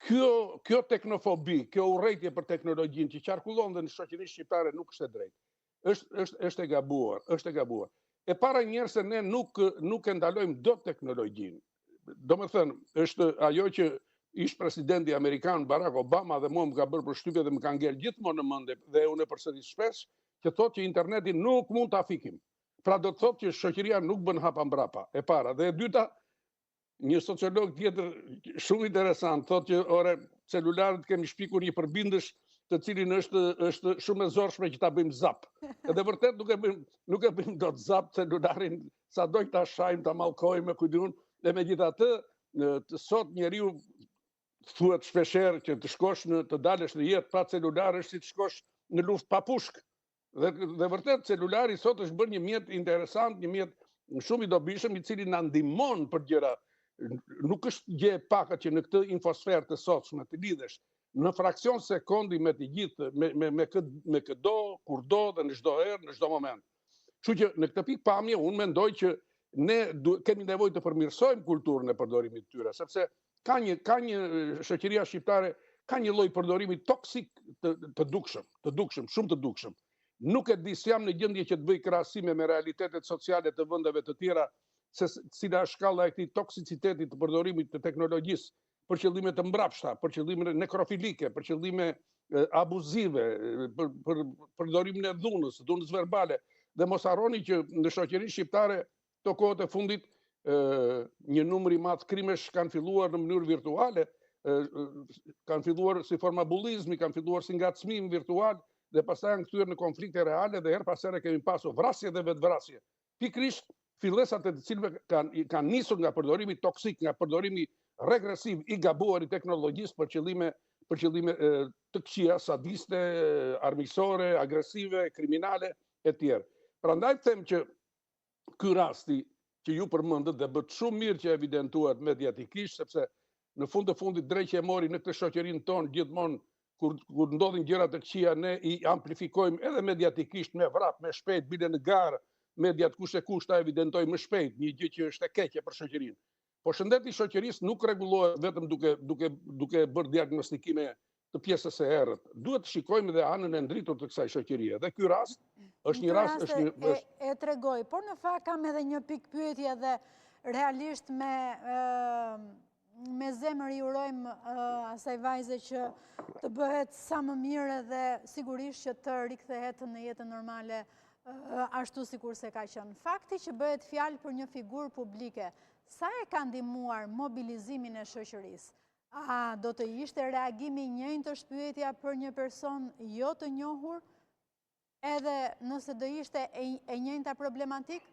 Kjo teknofobi, kjo urrejtje për teknologjinë që qarkullon dhe në shoqërinë shqiptare nuk është e drejtë. Është e gabuar, është e gabuar. E para njerë se ne nuk e ndalojmë dot teknologjinë. Do me thënë, është ajo që ish presidenti Amerikan Barack Obama dhe mua më ka bërë përshtypje dhe më ka ngel gjithmonë në mendje dhe unë e përsëris shpesh, që thotë që internetin nuk mund ta fikim. Pra do të thotë që shoqëria nuk bën hapa mbrapa, e para. Dhe e dyta, një sociolog tjetër shumë interesant thotë që ore celularët kemi shpikur një përbindësh të cilin është shumë e zorshme që ta bëjmë zap. Edhe vërtet nuk e bëjmë dot zap celularin, sa dojmë ta shajmë, ta mallkojmë, kujtun, dhe megjithatë sot njeriu thuhet shpeshherë që të shkosh të dalësh në jetë pa celular është si të shkosh në luftë pa pushk. Dhe vërtet celulari sot është bërë një mjet interesant, një mjet shumë i dobishëm i cili na ndihmon për gjëra. Nuk është gjë e pakët që në këtë infosferë të sotshme të lidhesh në fraksion sekondi me të gjithë, me këdo, kurdo dhe në çdo herë, në çdo moment. Kështu që në këtë pikpamje unë mendoj që ne kemi nevojë të përmirësojmë kulturën e përdorimit të tyre, sepse ka një shoqëria shqiptare ka një lloj përdorimi toksik të dukshëm, shumë të dukshëm. Nuk e di si jam në gjendje që të bëj krahasime me realitetet sociale të vendeve të tjera, se cila është shkalla e këtij toksiciteti të përdorimit të teknologjisë për qëllime të mbrapshta, për qëllime nekrofilike, për qëllime abuzive, për përdorimin e dhunës verbale. Dhe mos harroni që në shoqërinë shqiptare këto kohët e fundit një numër i madh krimesh kanë filluar në mënyrë virtuale, kanë filluar si forma bullizmi, kanë filluar si ngacmim virtual dhe pastaj janë kthyer në konflikte reale dhe her pas here kemi pasur vrasje dhe vetvrasje. Pikërisht fillesat e të cilëve kanë nisur nga përdorimi toksik, nga përdorimi regresiv i gabuar i teknologjisë për qëllime të këqija, sadiste, armiqësore, agresive, kriminale e tjerë. Prandaj them që ky rasti që ju përmendët dhe bëhet shumë mirë që evidentuat mediatikisht, sepse në fund të fundit drejtë e mori në këtë shoqërinë tonë gjithmonë kur ndodhin gjëra të këqija ne i amplifikojmë edhe mediatikisht me vrap, me shpejt, bile në garë, mediat kush e kush ta evidentoj më shpejt, një gjë që është e keqe për shoqërinë. Po shëndeti i shoqërisë nuk rregullohet vetëm duke bërë diagnostikime të pjesës së errët. Duhet të shikojmë edhe anën e ndritur të kësaj shoqërie. Dhe ky rast është një rast e tregoj, por në fakt kam edhe një pikë pyetje dhe realisht me zemër i urojmë asaj vajze që të bëhet sa më mirë dhe sigurisht që të rikthehet në jetën normale ashtu sikur se ka qenë. Fakti që bëhet fjalë për një figurë publike, sa e ka ndihmuar mobilizimin e shoqërisë? A do të ishte reagimi i njëjtë është pyetja për një person jo të njohur, edhe nëse do ishte e njëjta problematik?